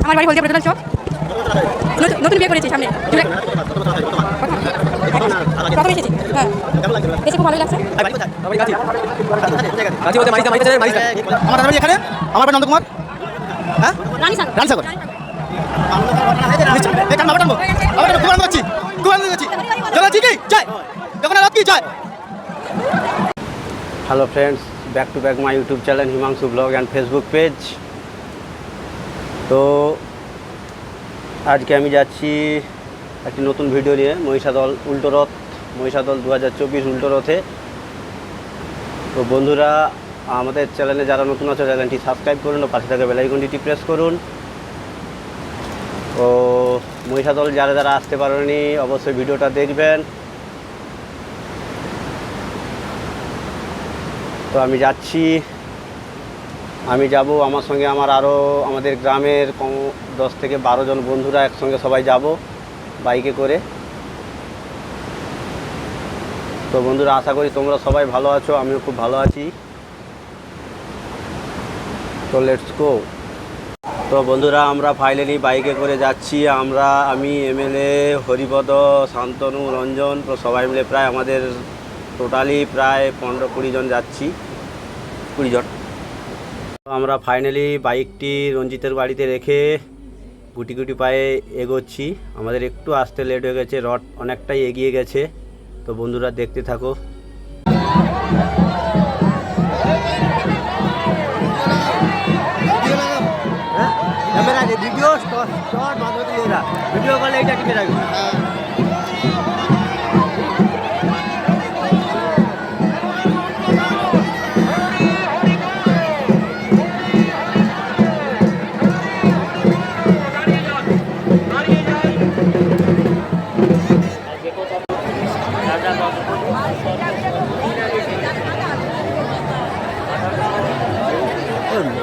আমার বাড়ি হলদিয়া প্রধান চক। নতুন বিয়ে করেছি সামনে প্রথম এসেছি। হ্যাঁ এসে খুব ভালোই লাগছে। আমার বাড়ি এখানে, আমার বাড়ি নন্দকুমার। হ্যাঁ Ransagar. Hello friends, back to back my YouTube channel Himanshu blog and Facebook page. তো আজকে আমি যাচ্ছি একটি নতুন ভিডিও নিয়ে, মহিষাদল উল্টো রথ, মহিষাদল 2024 উল্টো রথে। তো বন্ধুরা, আমাদের চ্যানেলে যারা নতুন আছে চ্যানেলটি সাবস্ক্রাইব করুন ও পাশে থাকা বেল আইকনটি প্রেস করুন। ও মহিষাদল যারা যারা আসতে পারেনি অবশ্যই ভিডিওটা দেখবেন। তো আমি যাচ্ছি, আমি যাব, আমার সঙ্গে আমার আরও আমাদের গ্রামের 10 থেকে 12 জন বন্ধুরা একসঙ্গে সবাই যাব বাইকে করে। তো বন্ধুরা, আশা করি তোমরা সবাই ভালো আছো, আমিও খুব ভালো আছি। তো লেটস গো। তো বন্ধুরা, আমরা ফাইনালি বাইকে করে যাচ্ছি। আমি এমএলএ হরিপদ, শান্তনু, রঞ্জন, তো সবাই মিলে প্রায় আমাদের টোটালি প্রায় 15-20 জন যাচ্ছি, 20 জন। আমরা ফাইনালি বাইকটি রঞ্জিতের বাড়িতে রেখে গুটি গুটি পায়ে এগোচ্ছি। আমাদের একটু আসতে লেট হয়ে গেছে, রথ অনেকটাই এগিয়ে গেছে। তো বন্ধুরা দেখতে থাকো। ভিডিও কলে এটা টিপে রাখবি।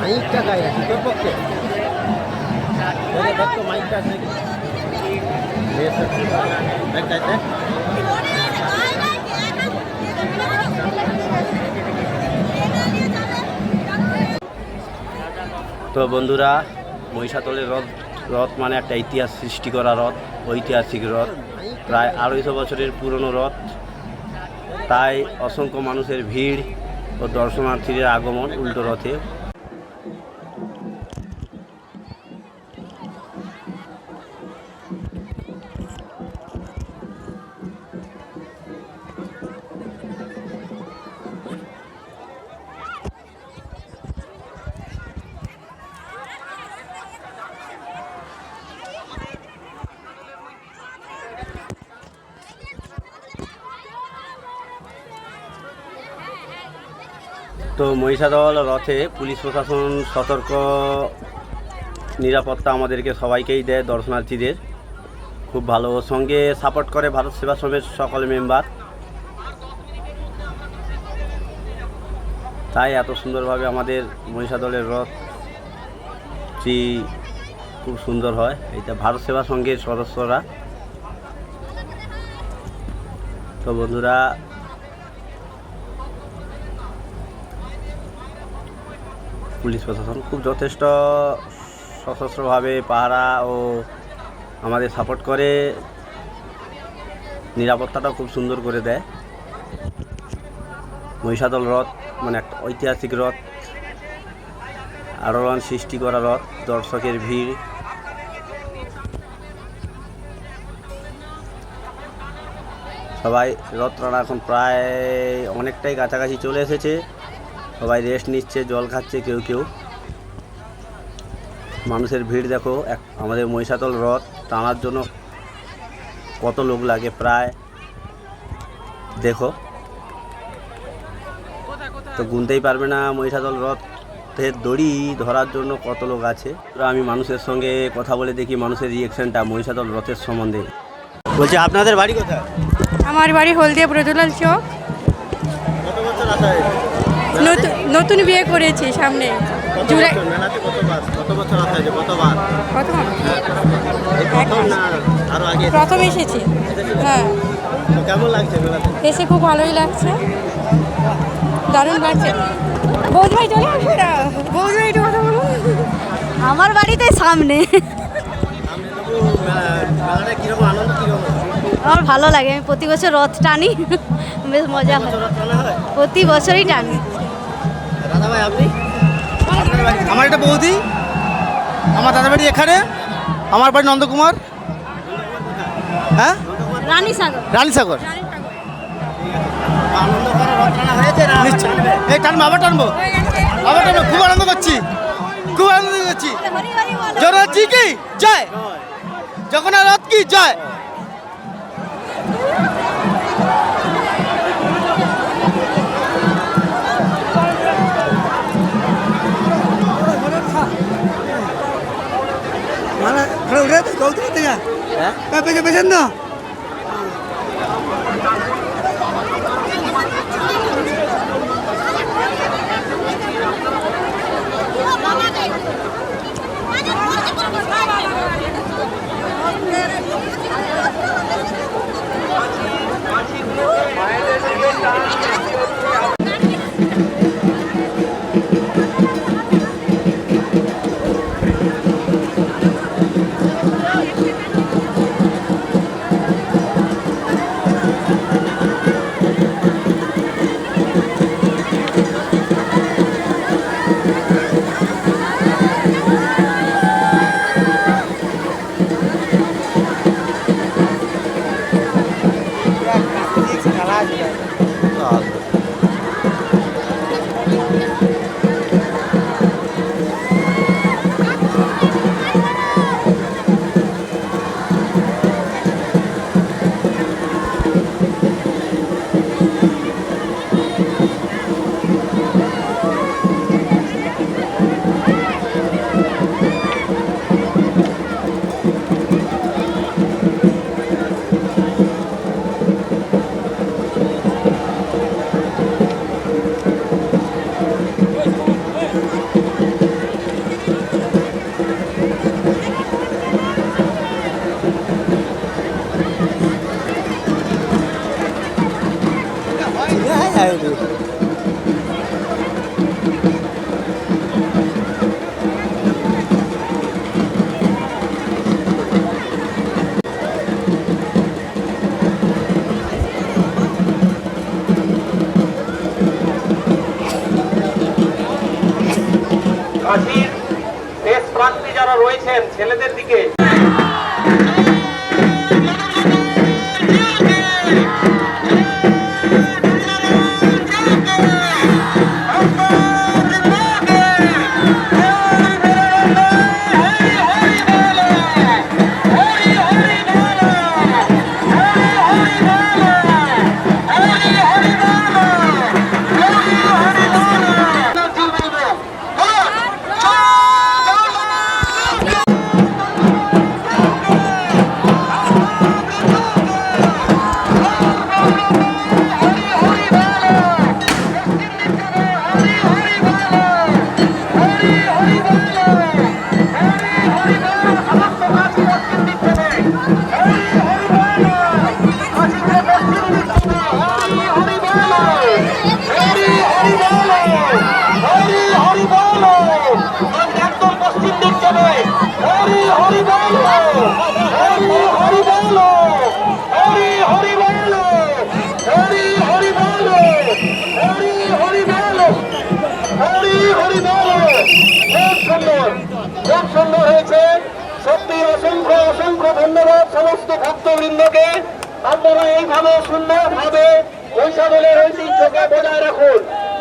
মাইকটা গায়ে আছে তোর পক্ষে, দেখো মাইকটা আছে নাকি? তো বন্ধুরা, মহিষাদলের রথ মানে একটা ইতিহাস সৃষ্টি করা রথ, ঐতিহাসিক রথ, প্রায় 250 বছরের পুরনো রথ। তাই অসংখ্য মানুষের ভিড় ও দর্শনার্থীদের আগমন উল্টো রথে। তো মহিষাদল রথে পুলিশ প্রশাসন সতর্ক নিরাপত্তা আমাদেরকে সবাইকেই দেয়, দর্শনার্থীদের খুব ভালো। সঙ্গে সাপোর্ট করে ভারত সেবাশ্রমের সকল মেম্বার। তাই এত সুন্দরভাবে আমাদের মহিষাদলের রথটি খুব সুন্দর হয়। এটা ভারত সেবা সংঘের সদস্যরা। তো বন্ধুরা, পুলিশ প্রশাসন খুব যথেষ্ট সশস্ত্রভাবে পাহারা ও আমাদের সাপোর্ট করে, নিরাপত্তাটা খুব সুন্দর করে দেয়। মহিষাদল রথ মানে একটা ঐতিহাসিক রথ, আলোড়ন সৃষ্টি করা রথ, দর্শকের ভিড়। সবাই রথ টানা এখন প্রায় অনেকটাই কাছাকাছি চলে এসেছে। সবাই রেস্ট নিচ্ছে, জল খাচ্ছে কেউ কেউ। মানুষের ভিড় দেখো, আমাদের মহিষাদল রথ টানার জন্য কত লোক লাগে প্রায় দেখো, তো গুনতেই পারবে না মহিষাদল রথের দড়ি ধরার জন্য কত লোক আছে। আমি মানুষের সঙ্গে কথা বলে দেখি মানুষের রিয়েকশনটা মহিষাদল রথের সম্বন্ধে। বলছি, আপনাদের বাড়ি কোথায়? আমার বাড়ি হলদিয়া প্রধান চক। কত বছর আসা হয়েছে? নতুন বিয়ে করেছি সামনে জুলাই। মেলাতে কত বছর আসা হয়েছে? কতবার? প্রথম এসেছি। হ্যাঁ, কেমন লাগছে মেলাতে? এসে খুব ভালোই লাগছে, দারুণ লাগছে। বৌদিভাই চলে আসবে না, বৌদিভাই একটু কথা বলুন। আমার বাড়িতে সামনে। মেলাটা কীরকম আনন্দ কীরকম? আমার ভালো লাগে, আমি প্রতি বছর রথ টানি, বেশ মজা হয়, প্রতি বছরই টানি। দাদা ভাই আপনি? আমার একটা বৌদি, আমার দাদার বাড়ি এখানে, আমার বাড়ি নন্দকুমার। হ্যাঁ, রানীসাগর। রানীসাগর। আনন্দ করে রথ টানা হয়েছে না? নিশ্চয়। এই টানবো, আবার টানবো, আবার টানবো। খুব আনন্দ করছি, খুব আনন্দ করছি। জগন্নাথজি কি জয়, জগন্নাথ রথ কি জয়। কাশীর দেশ প্রান্তে যারা রয়েছেন ছেলেদের দিকে খুব সুন্দর হয়েছে। সত্যি অসংখ্য অসংখ্য ধন্যবাদ সমস্ত ভক্তবৃন্দকে। আপনারা এইভাবে সুন্দরভাবে বৈশাখের ঐতিহ্যকে বজায় রাখুন।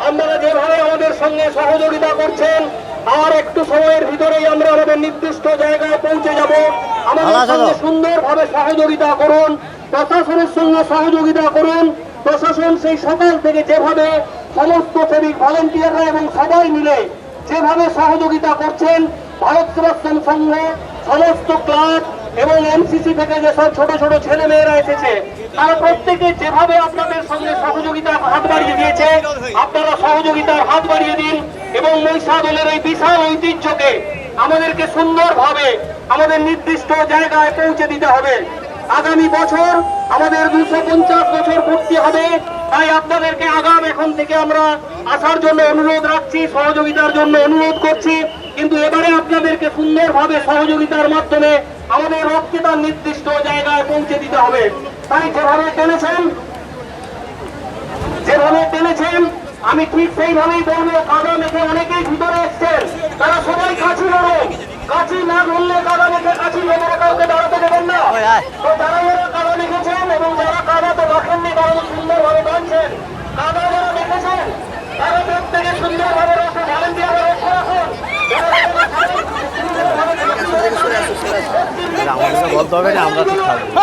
আপনারা যেভাবে আমাদের সঙ্গে সহযোগিতা করছেন, আর একটু সময়ের ভিতরেই আমরা আমাদের নির্দিষ্ট জায়গায় পৌঁছে যাব। আমাদের সঙ্গে সুন্দরভাবে সহযোগিতা করুন, প্রশাসনের সঙ্গে সহযোগিতা করুন। প্রশাসন সেই সকাল থেকে যেভাবে সমস্ত সেবিক ভলেন্টিয়াররা এবং সবাই মিলে যেভাবে সহযোগিতা করছেন, ভারত সেবাশ্রম সংঘ, সমস্ত ক্লাব এবং এমসিসি থেকে যেসব ছোট ছোট ছেলে মেয়েরা এসেছে, তারা প্রত্যেকে যেভাবে আপনাদের সঙ্গে সহযোগিতার হাত বাড়িয়ে দিয়েছে, আপনারা সহযোগিতার হাত বাড়িয়ে দিন এবং মহিষাদলের এই বিশাল ঐতিহ্যকে আমাদেরকে সুন্দরভাবে আমাদের নির্দিষ্ট জায়গায় পৌঁছে দিতে হবে। আগামী বছর আমাদের 250 বছর পূর্তি হবে তাই আপনাদেরকে আগাম এখন থেকে আমরা আসার জন্য অনুরোধ রাখছি, সহযোগিতার জন্য অনুরোধ করছি। কিন্তু এবারে আপনাদেরকে সুন্দরভাবে সহযোগিতার মাধ্যমে আমাদের রথকে তার নির্দিষ্ট জায়গায় পৌঁছে দিতে হবে। তাই যেভাবে টেনেছেন আমি ঠিক সেইভাবেই বলবো। কাদা মেখে অনেকেই ভিতরে এসছেন, তারা সবাই কাছি লড়ুন। কাছি না ধরলে কাদা মেখে কাছি ভেতরে কাউকে দাঁড়াতে দেবেন না। তো যারা যারা কাদা মেখেছেন এবং যারা কাদা তো রাখেননি তারা তো সুন্দরভাবে টানছেন, কাদা যারা মেখেছেন তারা প্রত্যেকে সুন্দরভাবে রক্ষা ভলেন্টিয়াররা রক্ষা রাখুন। আমাদেরকে বলতে হবে না, আমরা ঠিক থাকবো।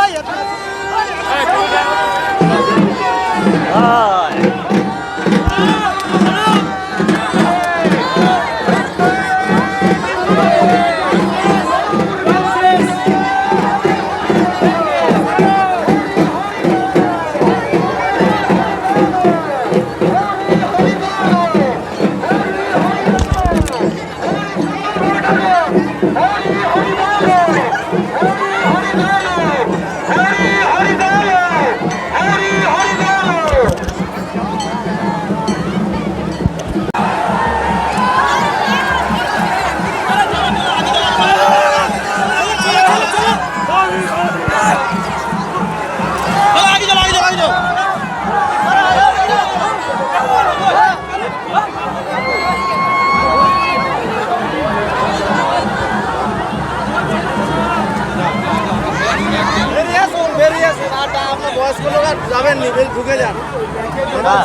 বয়স্ক লোক আর যাবেন নি, ঢুকে যান,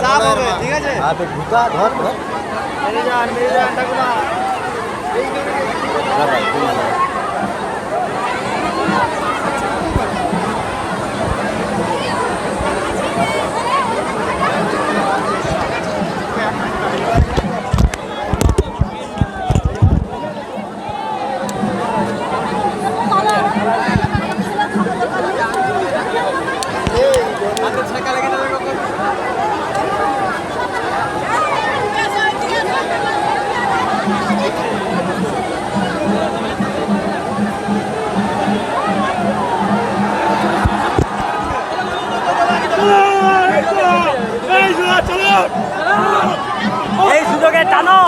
চাপ হবে, ঠিক আছে? ঢুকা ধর মেরে যান ঠাকুমা। এই সুযোগে টানো।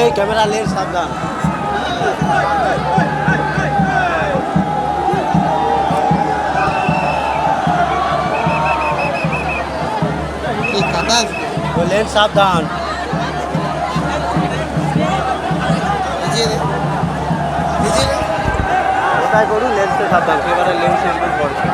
এই ক্যামেরা লেন্স সাবধান। ও লেন্স সাবধান। ওটাই করুন, লেন্সে সাবধান, এবারে লেন্স একদম পড়ছে।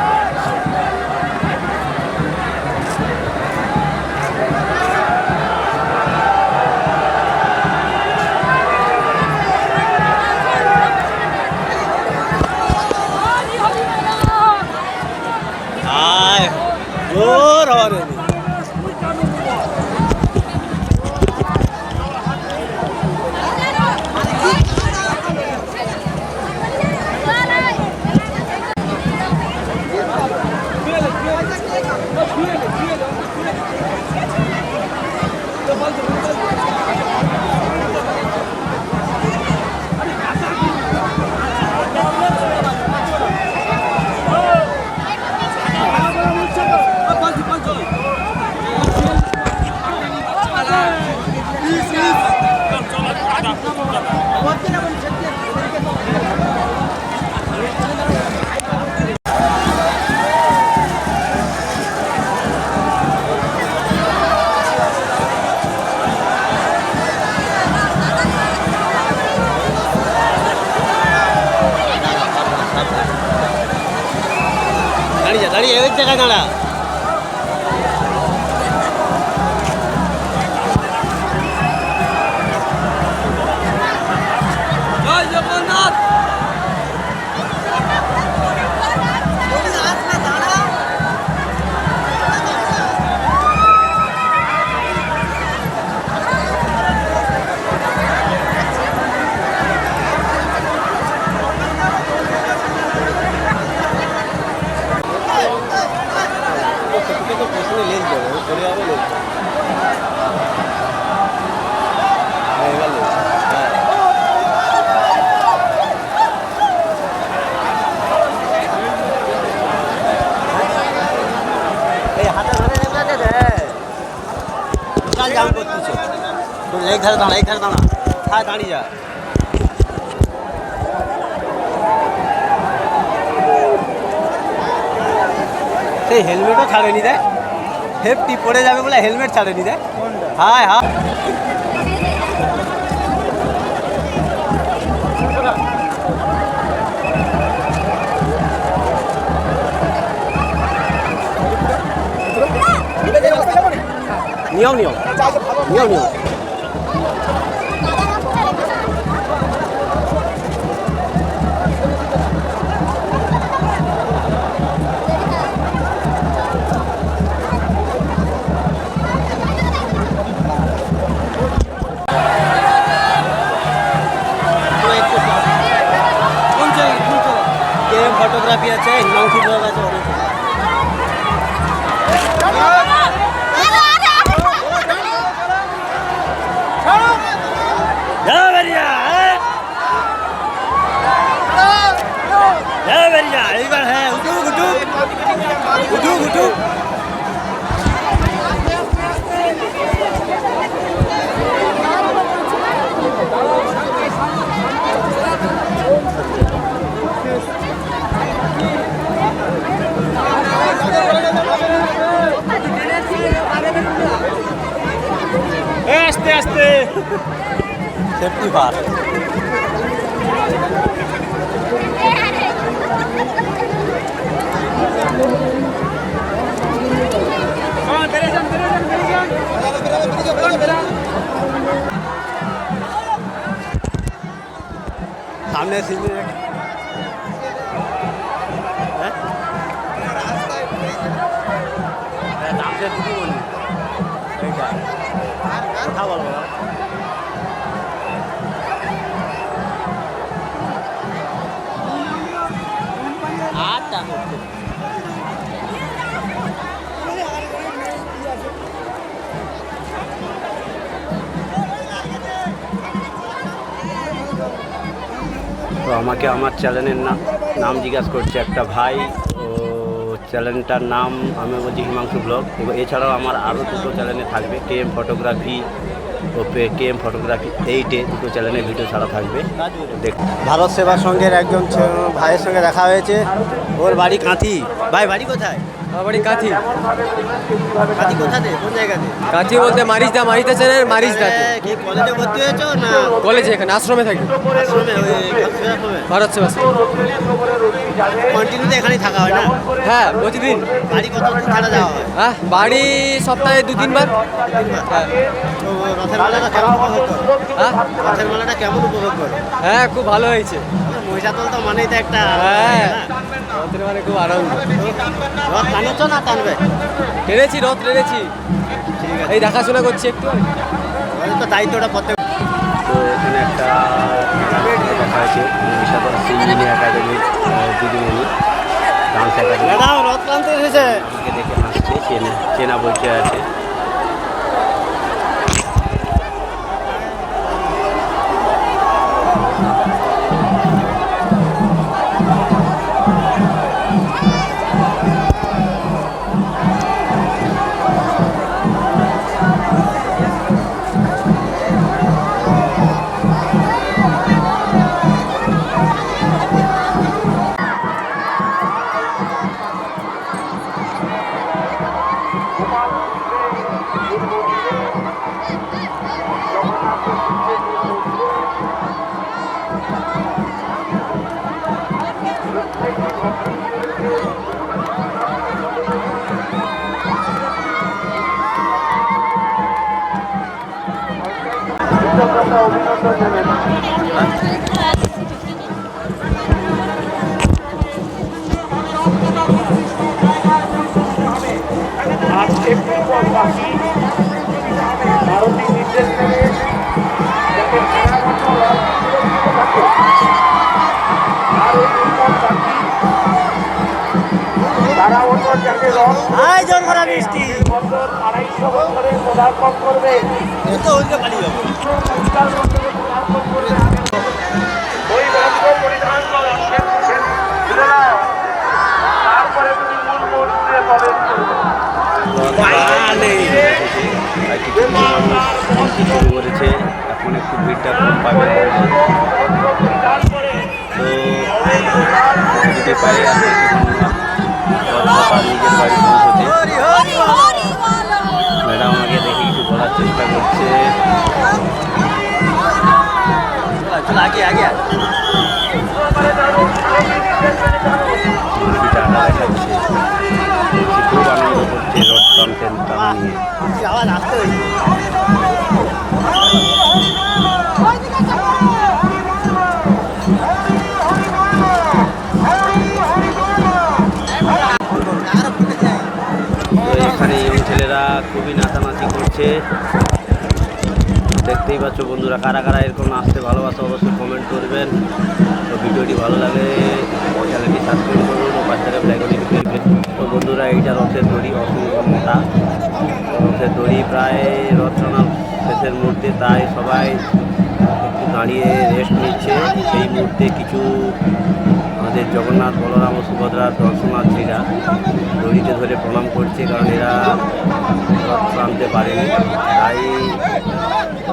আয় জোর হওয়ার দাঁড়িয়ে ওই জায়গায় দাঁড়া। জয় জগন্নাথ। एक धारे दाना, एक धारे दाना, हाँ दानी जा। সেই হেলমেটও ছাড়েনি দেয়, সেফটি পড়ে যাবে বলে হেলমেট ছাড়েনি দেয়। হায় হা নিয়ম নিয়ম নিয়ম নিয়ম। ফটোগ্রাফি আছে, হিমাংশু ব্লগ আছে, এইবার হ্যাঁ উঠুক উঠুক উঠুক উঠুক। আস্তে আস্তে সেফটি বার। সামনে দামটা দিদি বলি কথা বলবো আটটা তো আমাকে আমার চ্যানেলের নাম জিজ্ঞাসা করছে একটা ভাই। তো চ্যানেলটার নাম আমি বলছি হিমাংশু ব্লগ। এছাড়াও আমার আরও দুটো চ্যানেলে থাকবে, KM ফটোগ্রাফি ও KM ফটোগ্রাফি 8-এ দুটো চ্যানেলে ভিডিও ছাড়া থাকবে। দেখ, ভারত সেবা সংঘের একজন ভাইয়ের সঙ্গে দেখা হয়েছে। ওর বাড়ি কাঁথি। ভাই বাড়ি কোথায়? আমার বাড়ি কাঁথি। কাঁথি কোথাতে, কোন জায়গাতে? কাঁথি বলতে মারিচদা, মারিচদা চেনেন? মারিচদাতে। কি কলেজে ভর্তি হয়েছো না? কলেজে, এখানে আশ্রমে থাকি। আশ্রমে, ওই ভারত সেবা সংঘ। কন্টিনিউতে এখানেই থাকা হয় না? হ্যাঁ, প্রতিদিন। বাড়ি কতদিন ছাড়া যাওয়া হয়? হ্যাঁ, বাড়ি সপ্তাহে 2-3 বার। হ্যাঁ। তো রথের মেলাটা কেমন উপভোগ করো? হ্যাঁ, রথের মেলাটা কেমন উপভোগ করো? হ্যাঁ, খুব ভালো হয়েছে। মহিষাদল তো মানেই তো একটা হ্যাঁ, না? রথের মানে খুব আনন্দ। রথ টানেছ না টানবে? টেনেছি, রথ টেনেছি। এই দেখাশোনা করছি একটু। ওদের তো দায়িত্বটা প্রত্যেক। তো এখানে একটা দেখা হয়েছে মহিষাদল সিঙ্গিনী একাডেমির দিদিমণি, ডান্স একাডেমি। ম্যাডাম রথ টানতে এসেছে। আমাকে দেখে হাসছে, চেনা পরিচয় আছে। তারা অন্য জায়গায় রথ বছর 250 বছরে পদার্পণ করবে। ওই বস্ত্র পরিধান করো, তুলে নাও, তারপরে তুমি মূল মন্দিরে প্রবেশ করবে। শুরু করেছে, এখন একটু ভিড়টা কম পাবে। তো যদি পারি আর নিজের বাড়ি পৌঁছতে। ম্যাডাম আমাকে দেখে কিছু বলার চেষ্টা করছে। আগে আগে টাকা দেখাচ্ছে, খুব আনন্দ করছে রথ টানতেন টানা নিয়ে। আওয়াজ আসতে হয়েছে। এখানে ইয়ং ছেলেরা খুবই নাচানাচি করছে, দেখতেই পাচ্ছ বন্ধুরা। কারা কারা এরকম নাচতে ভালোবাসে অবশ্যই কমেন্ট করবেন। তো ভিডিওটি ভালো লাগে চ্যানেলটি সাবস্ক্রাইব করুন ও বাচ্চারা ব্ল্যাকটি ফেলবেন। তো বন্ধুরা, এইটা রথের দড়ি, অসংখ্য মোটা রথের দড়ি, প্রায় রথ টানার শেষের মুহূর্তে, তাই সবাই একটু দাঁড়িয়ে রেস্ট নিচ্ছে। সেই মুহূর্তে কিছু আমাদের জগন্নাথ, বলরাম ও সুভদ্রার দর্শনার্থীরা দড়িতে ধরে প্রণাম করছে, কারণ এরা রথ টানতে পারেনি, তাই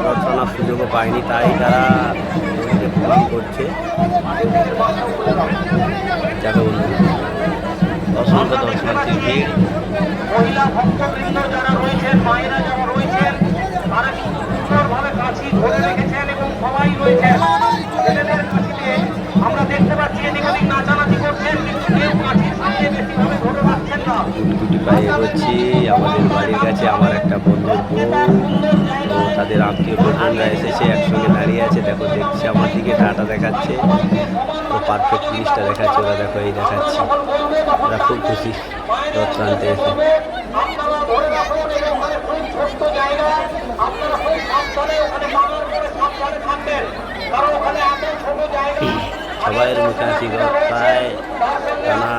রথ টানার সুযোগও পায়নি, তাই তারা দড়িতে প্রণাম করছে। যাকে বলুন অসংখ্য দর্শনার্থীর ভিড়। মহিলা ভক্তবৃন্দ যারা রয়েছেন, মায়েরা যারা রয়েছেন, তারা কিন্তু সুন্দরভাবে কাছি ধরে রেখেছেন এবং সবাই রয়েছেন। ছেলেদের কাছিতে আমরা দেখতে পাচ্ছি এদিক ওদিক নাচানাচি করছেন, কিন্তু কেউ কাছির সামনে বেশিভাবে ধরে রাখছেন না। দুটি পায়ে এগোচ্ছি আমাদের বাড়ির কাছে। আমার একটা বন্ধুর বউ, তো তাদের আত্মীয় স্বজনরা এসেছে, একসঙ্গে দাঁড়িয়ে আছে। দেখো দেখছি আমার দিকে টাটা দেখাচ্ছে, তো পারফেক্ট জিনিসটা দেখাচ্ছে। ওরা দেখো এই দেখাচ্ছি, ওরা খুব খুশি রথ টানতে এসে। আপনারা ধরে রাখুন এবং ওখানে খুব ছোট্ট জায়গা, আপনারা খুব সাবধানে ওখানে বাংলার করে সাবধানে থাকবেন, কারণ ওখানে এত ছোট জায়গা। সবাইয়ের মুখে হাসি, রথ প্রায় টানা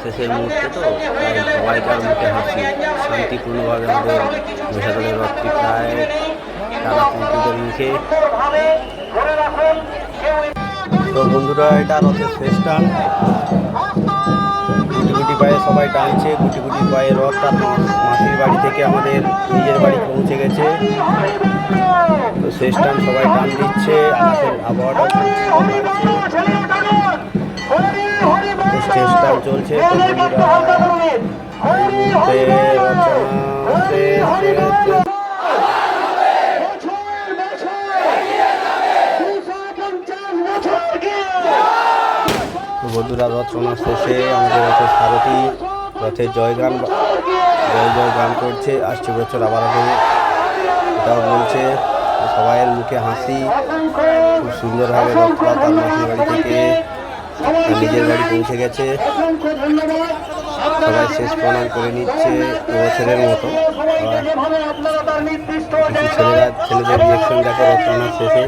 শেষের মুহূর্তে, তো তাই সবাইকার মুখে হাসি। শান্তিপূর্ণভাবে আমাদের মহিষাদলের রথটি প্রায় টানা পুরুষদের মুখে। তো বন্ধুরা, এটা রথের শেষ টান। গুটি গুটি পায়ে সবাই টানছে, গুটি গুটি পায়ে রথ তার মাসির বাড়ি থেকে আমাদের নিজের বাড়ি পৌঁছে গেছে। তো শেষ টান সবাই টান দিচ্ছে, আকাশের আবহাওয়াটা শেষ টান চলছে। তো বন্ধুরা রথ টানা শেষে আমাদের রথের সারথি রথের জয় গান করছে, আসছে বছর আবার হবে এটাও বলছে। সবাইয়ের মুখে হাসি, খুব সুন্দরভাবে রথটা তার মাসির বাড়ি থেকে নিজের বাড়ি পৌঁছে গেছে। সবাই শেষ প্রণাম করে নিচ্ছে এবছরের মতো। ছেলেদের রিয়েকশন দেখো রথ টানার শেষে।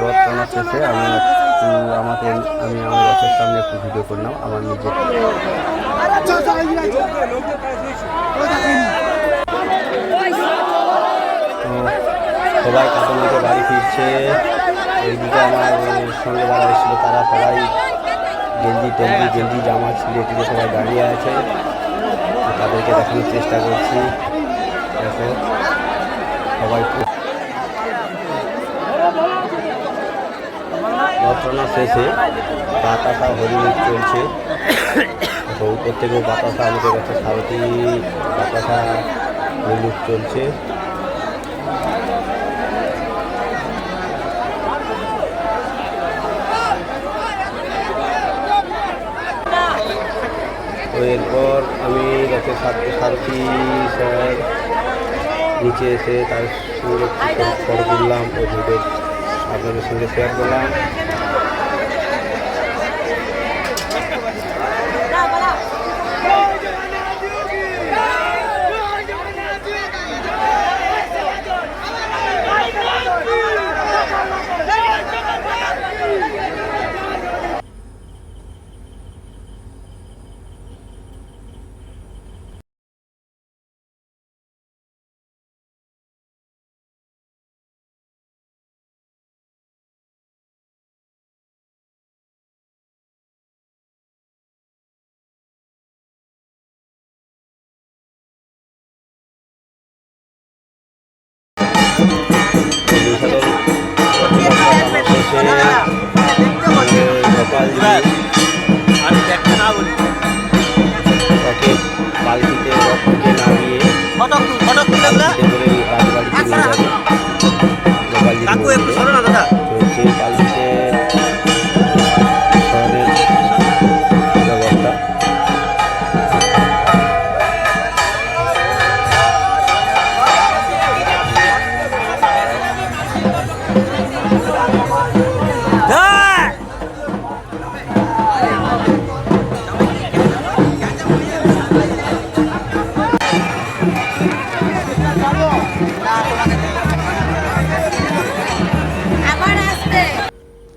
রথ টানার শেষে আমি আমার রথের সামনে একটু ভিডিও করলাম আমার নিজের। সবাই কাপড় দিকে বাড়ি ফিরছে। এইদিকে আমার সঙ্গে যারা এসেছিল তারা সবাই গেঞ্জি জামা ছিঁড়ে টিড়ে সবাই দাঁড়িয়ে আছে, তাদেরকে দেখানোর চেষ্টা করছি। দেখো সবাই রথনা শেষে বাতাসা হরিমুখ চলছে। উপর থেকেও বাতাসা আমাদের কাছে সারথি বাতাসা হরিমুখ চলছে। তো এরপর আমি রথের সারথি স্যার নিচে এসে তার সঙ্গে ফটো তুললাম, ওই ভিডিও আপনাদের সঙ্গে শেয়ার করলাম। আমি দেখতে না বলি তাকে পালকিতে রথ থেকে নামিয়ে কাকু একটু সরো না দাদা। চলছে পালকিতে শহরের ব্যবস্থা।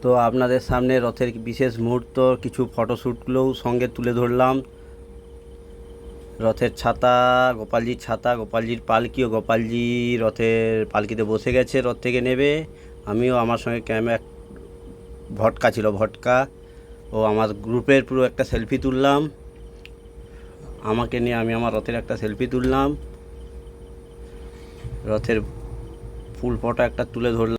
তো আপনাদের সামনে রথের বিশেষ মুহূর্ত কিছু ফটোশ্যুটগুলোও সঙ্গে তুলে ধরলাম। রথের ছাতা, গোপালজির পালকি ও গোপালজি রথের পালকিতে বসে গেছে, রথ থেকে নেবে। আমিও আমার সঙ্গে ভটকা ছিল ও আমার গ্রুপের পুরো একটা সেলফি তুললাম। আমাকে নিয়ে আমি আমার রথের একটা সেলফি তুললাম, রথের ফুল ফটো একটা তুলে ধরলাম।